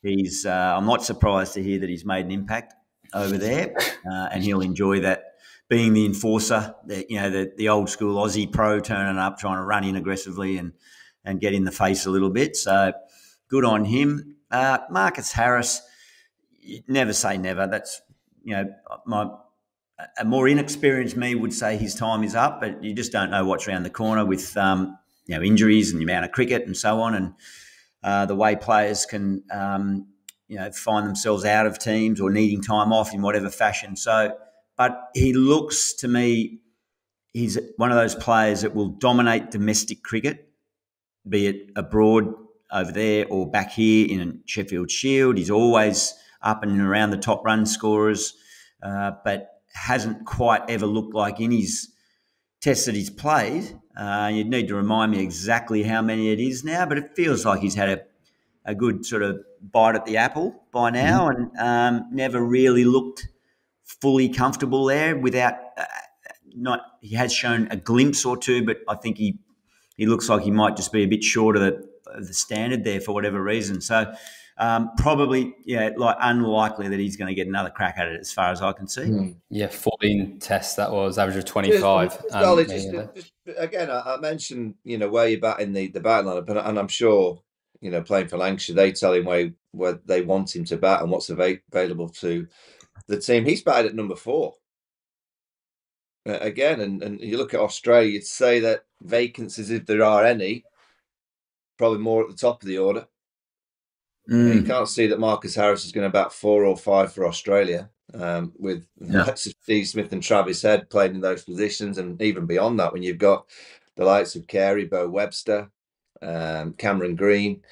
He's. I'm not surprised to hear that he's made an impact over there, and he'll enjoy that, being the enforcer. The old school Aussie pro turning up, trying to run in aggressively and get in the face a little bit. So good on him. Marcus Harris, never say never. That's a more inexperienced me would say his time is up, but you just don't know what's around the corner with injuries and the amount of cricket and so on, and the way players can find themselves out of teams or needing time off in whatever fashion. So, but he looks to me, he's one of those players that will dominate domestic cricket, be it abroad over there or back here in Sheffield Shield. He's always up and around the top run scorers, but hasn't quite ever looked like in his tests that he's played. You'd need to remind me exactly how many it is now, but it feels like he's had a good sort of bite at the apple by now, and never really looked fully comfortable there without he has shown a glimpse or two, but I think he looks like he might just be a bit short of the standard there for whatever reason. So probably, unlikely that he's going to get another crack at it as far as I can see. 14 tests, that was average of 25. Again, I mentioned, where you're batting the batting lineup, and I'm sure, playing for Lancashire, they tell him where they want him to bat and what's available to the team. He's batted at number 4. Again, and you look at Australia, you'd say that vacancies, if there are any, probably more at the top of the order. You can't see that Marcus Harris is going to bat 4 or 5 for Australia, with the likes of Steve Smith and Travis Head playing in those positions, and even beyond that, when you've got the likes of Carey, Bo Webster, Cameron Green.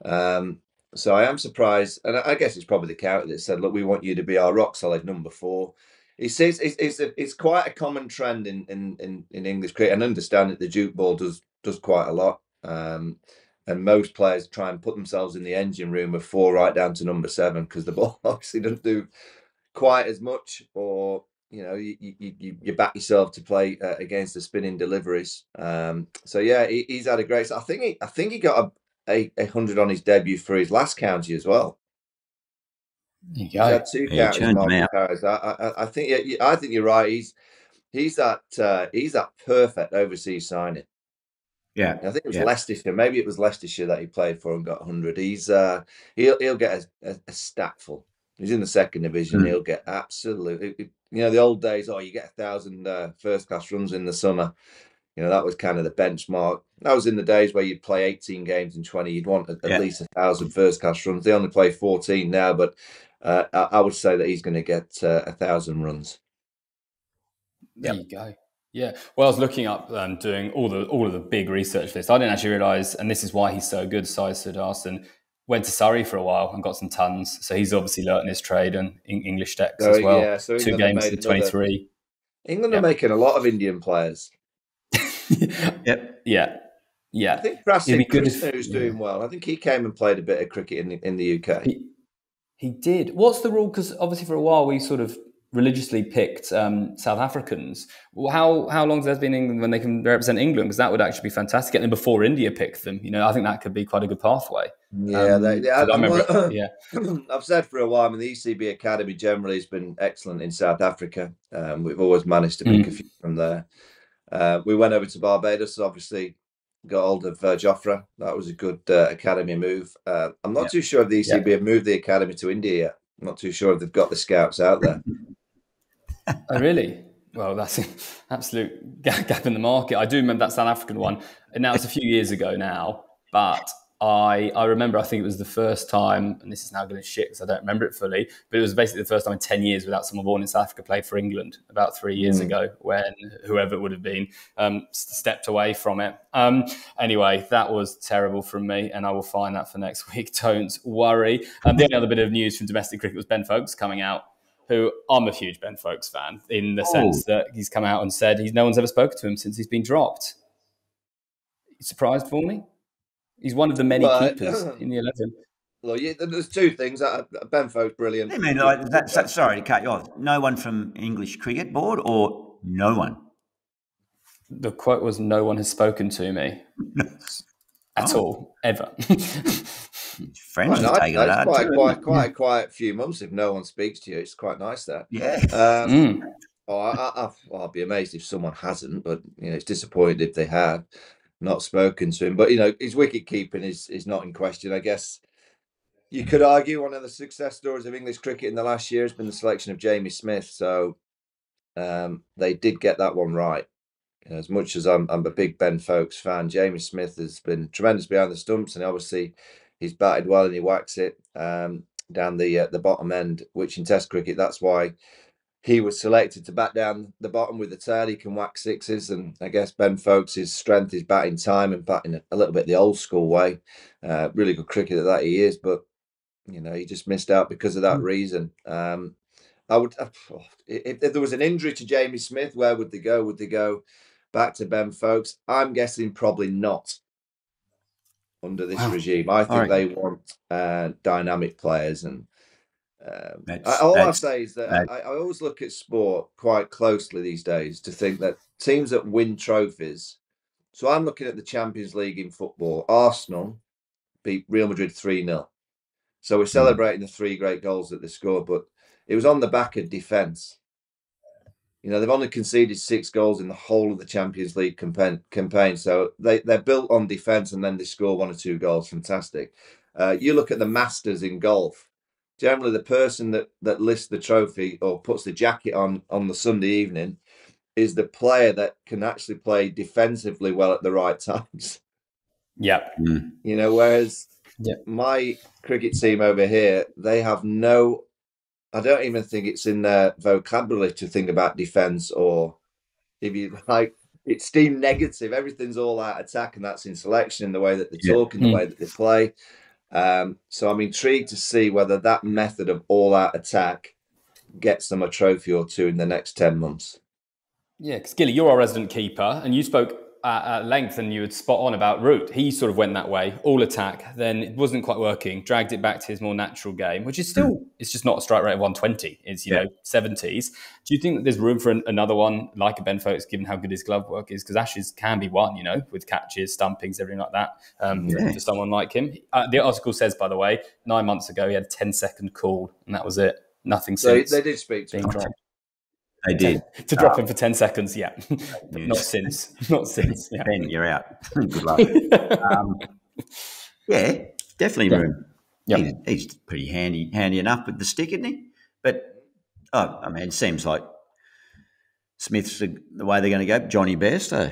So I am surprised, and I guess it's probably the counter that said, "Look, we want you to be our rock solid number 4." He says it's quite a common trend in English cricket, and understand that the Duke ball does quite a lot. And most players try and put themselves in the engine room of 4 right down to number 7, because the ball obviously doesn't do quite as much, or you back yourself to play against the spinning deliveries. So yeah, he's had a great. I think he got a 100 on his debut for his last county as well. He's had 2 counties. Marcus Harris. I think you're right. He's that perfect overseas signing. Yeah, I think it was Leicestershire. Maybe it was Leicestershire that he played for and got 100. He'll get a stack full. He's in the second division. He'll get absolutely. The old days. Oh, you get 1,000 first class runs in the summer. That was kind of the benchmark. That was in the days where you'd play 18 games in 20. You'd want at least 1,000 first class runs. They only play 14 now, but I would say that he's going to get 1,000 runs. There you go. Yeah. Well, I was looking up doing all of the big research for this. I didn't actually realise, and this is why he's so good, Sai Sudharshan went to Surrey for a while and got some tons. So he's obviously learnt his trade and English decks as well. Yeah, so 2 games to 23. England are making a lot of Indian players. Yeah. I think Krishna is doing well. I think he came and played a bit of cricket in the UK. He did. What's the rule? Because obviously for a while we sort of religiously picked South Africans. How long has there been England when they can represent England? Because that would actually be fantastic. And then before India picked them, I think that could be quite a good pathway. Yeah, I've said for a while, the ECB Academy generally has been excellent in South Africa. We've always managed to pick a few from there. We went over to Barbados, obviously got hold of Jofra. That was a good academy move. I'm not too sure if the ECB have moved the academy to India yet. I'm not too sure if they've got the scouts out there. Oh, really? Well, that's an absolute gap in the market. I do remember that South African one. And now it's a few years ago now, but I remember, I think it was the first time, and this is now going to shit because I don't remember it fully, but it was basically the first time in 10 years without someone born in South Africa played for England about 3 years ago, when whoever it would have been stepped away from it. Anyway, that was terrible from me, and I will find that for next week. Don't worry. The only other bit of news from domestic cricket was Ben Foakes coming out, who I'm a huge Ben Foakes fan, in the sense that he's come out and said no one's ever spoken to him since he's been dropped. You surprised for me? He's one of the many keepers in the 11. Well, there's two things. Ben Folk's brilliant. I mean, sorry to cut you off. No one from English Cricket Board, or no one? The quote was, "No one has spoken to me at all, ever." Friends have taken it hard too. Quite a quiet few months if no one speaks to you. It's quite nice there. Yeah. I'll be amazed if someone hasn't, but it's disappointed if they had not spoken to him. But his wicket keeping is not in question. I guess you could argue one of the success stories of English cricket in the last year has been the selection of Jamie Smith. So they did get that one right. As much as I'm a big Ben Folks fan, Jamie Smith has been tremendous behind the stumps, and obviously he's batted well and he whacks it down the bottom end, which in Test cricket, that's why he was selected to bat down the bottom with the tail. He can whack sixes, and I guess Ben Folks' strength is batting time and batting a little bit the old school way. Really good cricketer that he is, but he just missed out because of that reason. I would, if there was an injury to Jamie Smith, where would they go? Would they go back to Ben Folks? I'm guessing probably not under this regime. I think they want dynamic players, and I'll say is that I always look at sport quite closely these days to think that teams that win trophies. So I'm looking at the Champions League in football. Arsenal beat Real Madrid 3-0. So we're celebrating the 3 great goals that they scored, but it was on the back of defence. They've only conceded 6 goals in the whole of the Champions League campaign. So they're built on defence, and then they score 1 or 2 goals. Fantastic. You look at the Masters in golf. Generally, the person that lifts the trophy or puts the jacket on the Sunday evening is the player that can actually play defensively well at the right times. Yeah. Whereas my cricket team over here, they have no... I don't even think it's in their vocabulary to think about defence, or if you like, it's team negative. Everything's all out attack, and that's in selection, in the way that they talk, in the way that they play. So I'm intrigued to see whether that method of all-out attack gets them a trophy or 2 in the next 10 months. Yeah, because Gilly, you're our resident keeper, and you spoke at length, and you had spot on about Root. He sort of went that way, all attack, then it wasn't quite working, dragged it back to his more natural game, which is still, it's just not a strike rate of 120. It's, 70s. Do you think that there's room for another one like a Ben Folks, given how good his glove work is? Because Ashes can be won, with catches, stumpings, everything like that, for someone like him. The article says, by the way, 9 months ago, he had a 10-second call, and that was it. Nothing since. They did speak to him. They did. To drop him for 10 seconds, yeah. Not since. Yeah. Ben, you're out. Good luck. Definitely room. Yep. He's pretty handy enough with the stick, isn't he? But, it seems like Smith's the way they're going to go. Johnny Bairstow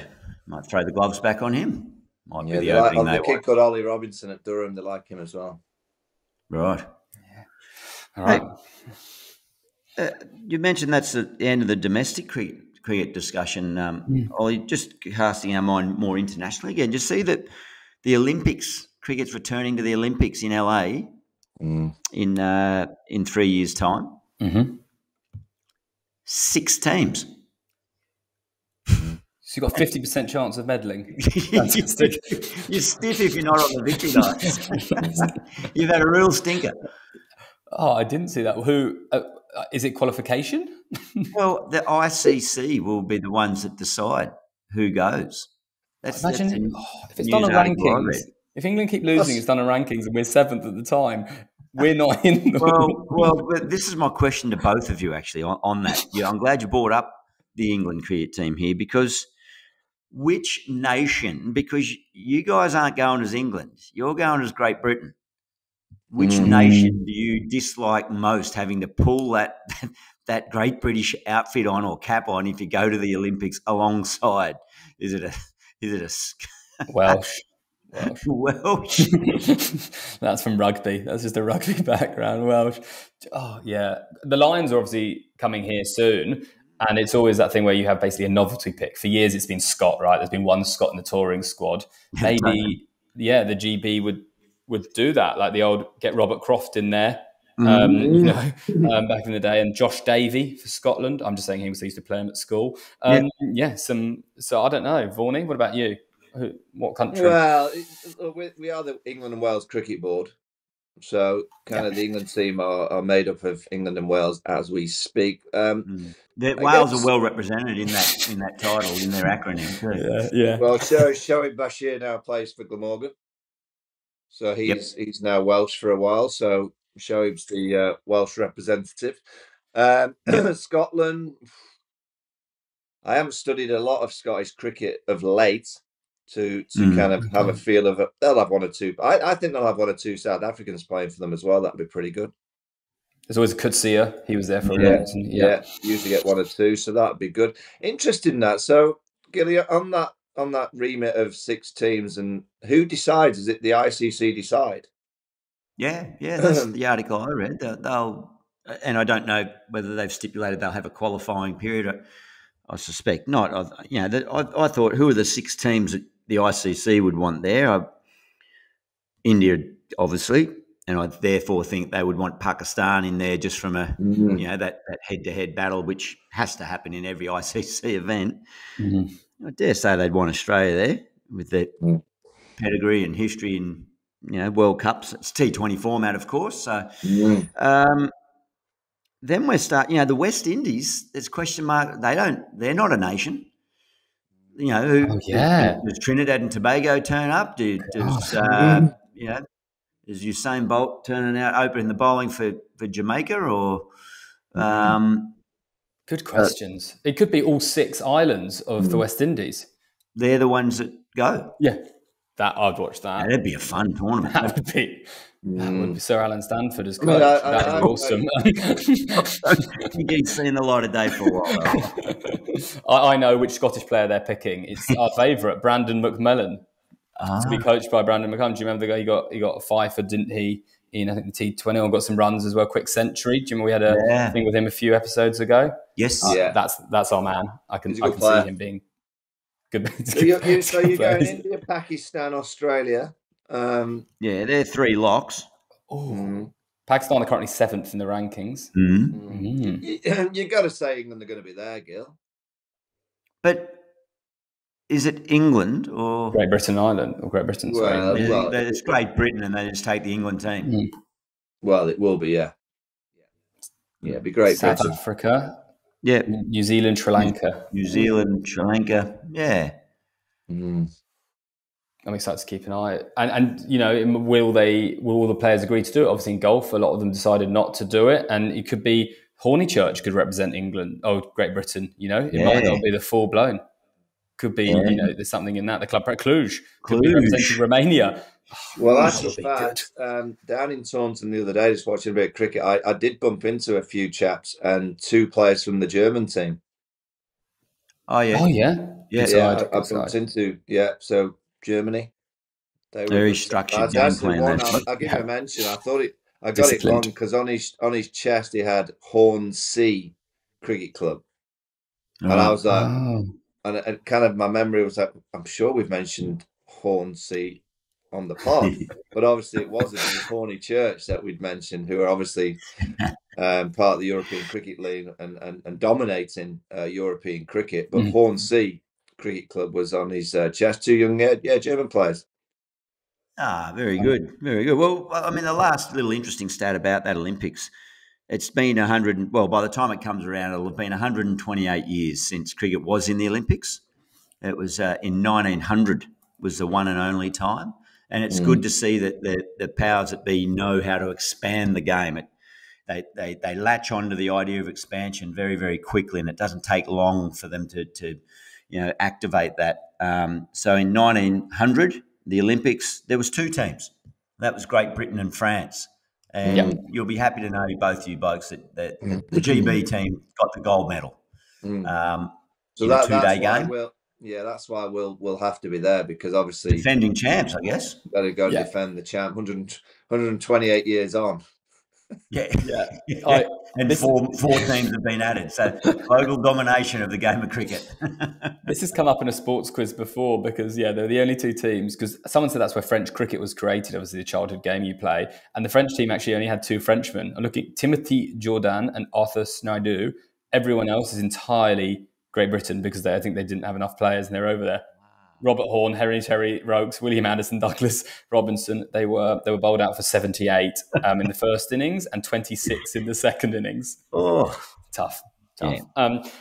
might throw the gloves back on him. Might be the opening they want. The kid called Ollie Robinson at Durham, they like him as well. Right. Yeah. All right. You mentioned that's the end of the domestic cricket discussion. Ollie, just casting our mind more internationally again, just see that the Olympics, cricket's returning to the Olympics in LA in 3 years' time. 6 teams. So you've got a 50% chance of meddling. You're stiff if you're not on the victory night. You've had a real stinker. Oh, I didn't see that. Who... is it qualification? Well, the ICC will be the ones that decide who goes. Imagine if it's done on rankings. If England keep losing, it's done on rankings, and we're 7th at the time. We're not in. Well, but this is my question to both of you actually on that. Yeah, I'm glad you brought up the England cricket team here, because which nation? Because you guys aren't going as England, you're going as Great Britain. Which nation do you dislike most, having to pull that great British outfit on or cap on if you go to the Olympics alongside? Is it a Welsh? Welsh. That's from rugby. That's just a rugby background. Welsh. Oh yeah, the Lions are obviously coming here soon, and it's always that thing where you have basically a novelty pick. For years, it's been Scott. Right? There's been one Scott in the touring squad. Maybe the GB would do that, like the old get Robert Croft in there, back in the day, and Josh Davey for Scotland. I'm just saying he was used to play him at school. So I don't know. Vaughnie, what about you? What country? Well, we are the England and Wales Cricket Board, So kind of the England team are made up of England and Wales as we speak. I Wales are guess, well represented in that title, in their acronym too. Yeah. well, Shoaib Bashir now plays for Glamorgan. So he's now Welsh for a while. So Shoaib's the Welsh representative. Scotland, I haven't studied a lot of Scottish cricket of late to kind of have a feel of it. They'll have one or two. I think they'll have one or two South Africans playing for them as well. That'd be pretty good. There's always Kutsia. He was there for a Yeah, long. yeah. Usually get one or two, so that'd be good. Interesting that. So, Gilly, on that remit of 6 teams, and who decides? Is it the ICC decide? Yeah, that's the article I read. They'll, and I don't know whether they've stipulated they'll have a qualifying period. I suspect not. I thought, who are the 6 teams that the ICC would want there? India, obviously, and I therefore think they would want Pakistan in there just from that head-to-head battle, which has to happen in every ICC event. I dare say they'd want Australia there with their pedigree and history in World Cups. It's T20 format, of course. So then we start. The West Indies. There's question mark. They're not a nation. Does Trinidad and Tobago turn up? Does Usain Bolt turning out opening the bowling for Jamaica or? Good questions. It could be all 6 islands of the West Indies. They're the ones that go. Yeah, I'd watch that. That'd be a fun tournament. That would be Sir Alan Stanford as coach. That would be awesome. He's seen the light of day for a while. I know which Scottish player they're picking. It's our favourite, Brandon McMillan, to be coached by Brandon McMillan. Do you remember the guy? He got a fifer, didn't he? In I think the T20, and got some runs as well. Quick century. Do you remember we had a thing with him a few episodes ago? Yes, that's our man. I can see him being good. So you're going India, Pakistan, Australia. They're 3 locks. Pakistan are currently 7th in the rankings. You got to say England are going to be there, Gil. But is it England or Great Britain Ireland or Great Britain? It's Great Britain, and they just take the England team. Well, it will be, yeah. It'd be Great South Britain. Africa, New Zealand, Sri Lanka. Yeah. I'm excited to keep an eye. And will all the players agree to do it? Obviously, in golf, a lot of them decided not to do it, and it could be Hornchurch could represent England. Great Britain. It might not be the full blown. Could be, there's something in that. The Club Cluj could be representing Romania. Well, that's a fact. Down in Taunton the other day, just watching a bit of cricket, I did bump into a few chaps and 2 players from the German team. Oh yeah. I bumped into So Germany, they were very structured game plan. I'll give you a mention. I got it wrong because on his chest he had Hornsea Cricket Club, and I was like, and kind of my memory was like, I'm sure we've mentioned Hornsea on the pod, but obviously it wasn't. It was Hornchurch that we'd mentioned, who are obviously part of the European Cricket League and dominating European cricket. But Hornsea Cricket Club was on his chest. 2 young, German players. Very good, very good. Well, I mean, the last little interesting stat about that Olympics, it's been 100. Well, by the time it comes around, it'll have been 128 years since cricket was in the Olympics. It was in 1900 was the one and only time, and it's good to see that the powers that be know how to expand the game. They latch on to the idea of expansion very, very quickly, and it doesn't take long for them to activate that. So in 1900, the Olympics, there was 2 teams. That was Great Britain and France. And you'll be happy to know, both you blokes, that the GB team got the gold medal. So that 2-day game. That's why we'll have to be there, because obviously defending champs, I guess. Got to go defend the champ. 128 years on. And four teams have been added. So total domination of the game of cricket. This has come up in a sports quiz before, because they're the only 2 teams. Because someone said that's where French cricket was created. Obviously, the childhood game you play, and the French team actually only had 2 Frenchmen. I'm looking at Timothy Jourdan and Arthur Snaidu. Everyone else is entirely Great Britain, because I think they didn't have enough players and they're over there. Robert Horne, Hereditary Rogues, William Anderson, Douglas Robinson. They were bowled out for 78 in the first innings and 26 in the second innings. Oh, Tough. yeah.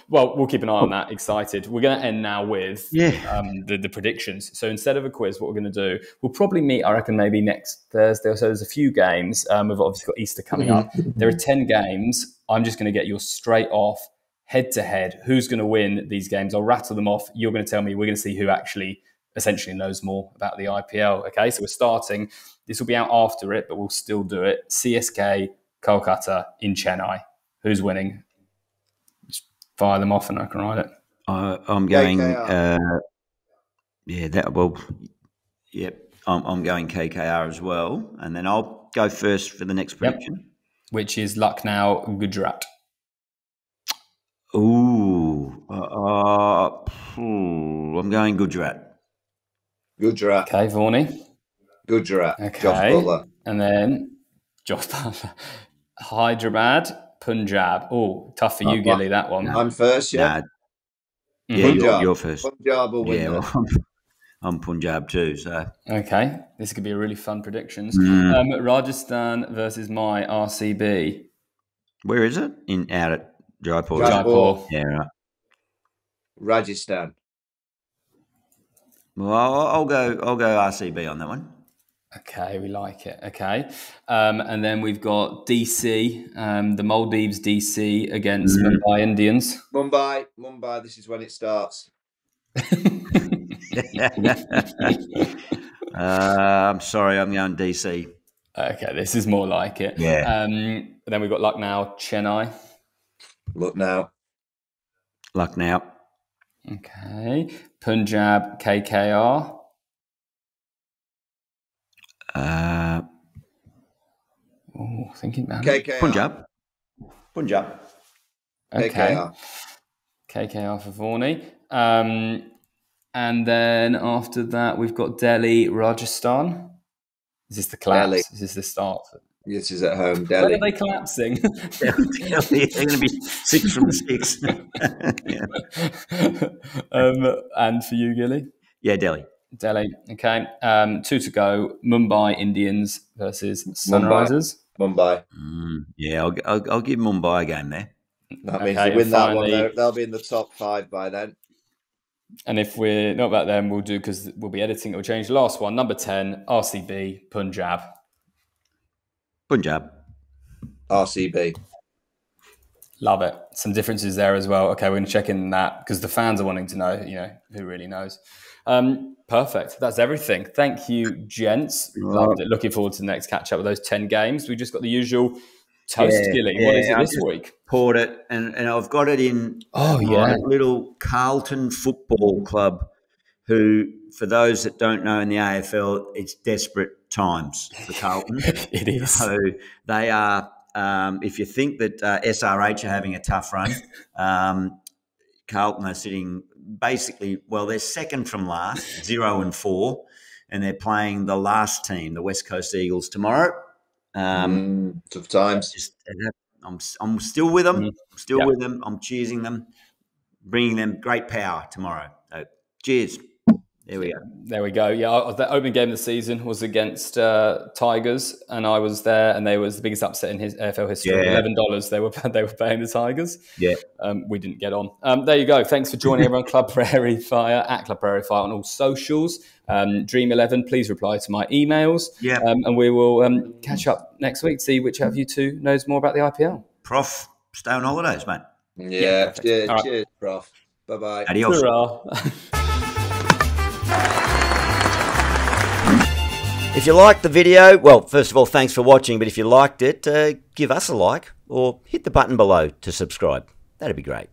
Well, we'll keep an eye on that. Excited. We're going to end now with the predictions. So instead of a quiz, what we're going to do, we'll probably meet, I reckon, maybe next Thursday or so. There's a few games. We've obviously got Easter coming up. There are 10 games. I'm just going to get your straight off, head-to-head, who's going to win these games. I'll rattle them off. You're going to tell me. We're going to see who actually essentially knows more about the IPL. Okay, so we're starting. This will be out after it, but we'll still do it. CSK, Kolkata in Chennai. Who's winning? Fire them off and I can write it. I'm going. I'm going KKR as well, and then I'll go first for the next prediction, which is Lucknow, Gujarat. Ooh, I'm going Gujarat. Gujarat. Okay, Varney. Gujarat. Okay, Josh Butler. And then Josh Butler. Hyderabad, Punjab. Oh, tough for you, Gilly, that one. I'm first, yeah. Yeah, you're first. Punjab will win. Yeah, I'm Punjab too. So okay, this could be a really fun predictions. Rajasthan versus my RCB. Where is it? Out at Jaipur. Jaipur. Yeah, right. Rajasthan. Well, I'll go RCB on that one. Okay, we like it. Okay. And then we've got DC, the Maldives DC against Mumbai Indians. Mumbai, this is when it starts. I'm sorry, I'm going DC. Okay, this is more like it. Yeah. Then we've got Lucknow, Chennai. Lucknow. Okay. Punjab, KKR. Thinking about it. KKR. Punjab. Okay. KKR for Varney. And then after that, we've got Delhi, Rajasthan. Is this the collapse? Delhi. Is this the start? This is at home, Delhi. When are they collapsing? Delhi, they're going to be 6 from 6. And for you, Gilly? Yeah, Delhi. Okay. 2 to go. Mumbai Indians versus Sunrisers. Mumbai. Yeah, I'll give Mumbai a game there. That means they win that one. They'll be in the top 5 by then. And if we're not about them, we'll do, because we'll be editing, it'll change. The last one, number 10, RCB, Punjab. RCB. Love it. Some differences there as well. Okay, we're going to check in that because the fans are wanting to know, who really knows. Perfect. That's everything. Thank you, gents. Loved it. Looking forward to the next catch up with those 10 games. We just got the usual toast, Gilly. What is it this week? Poured it, and I've got it in my little Carlton Football Club, who, for those that don't know in the AFL, it's desperate times for Carlton. It is. So they are, if you think that SRH are having a tough run, Carlton are sitting basically, they're second from last, 0-4, and they're playing the last team, the West Coast Eagles, tomorrow. Tough times. I'm still with them. With them. I'm cheersing them, bringing them great power tomorrow. So, cheers. There we go. Yeah, the opening game of the season was against Tigers, and I was there, and they was the biggest upset in his AFL history. $11 they were paying the Tigers. Yeah, we didn't get on. There you go. Thanks for joining everyone. Club Prairie Fire at Club Prairie Fire on all socials. Dream 11. Please reply to my emails. Yeah, and we will catch up next week. See which of you two knows more about the IPL. Prof, stay on holidays, mate. Yeah. Cheers, Prof. Bye bye. Adios. If you liked the video, first of all, thanks for watching. But if you liked it, give us a like or hit the button below to subscribe. That'd be great.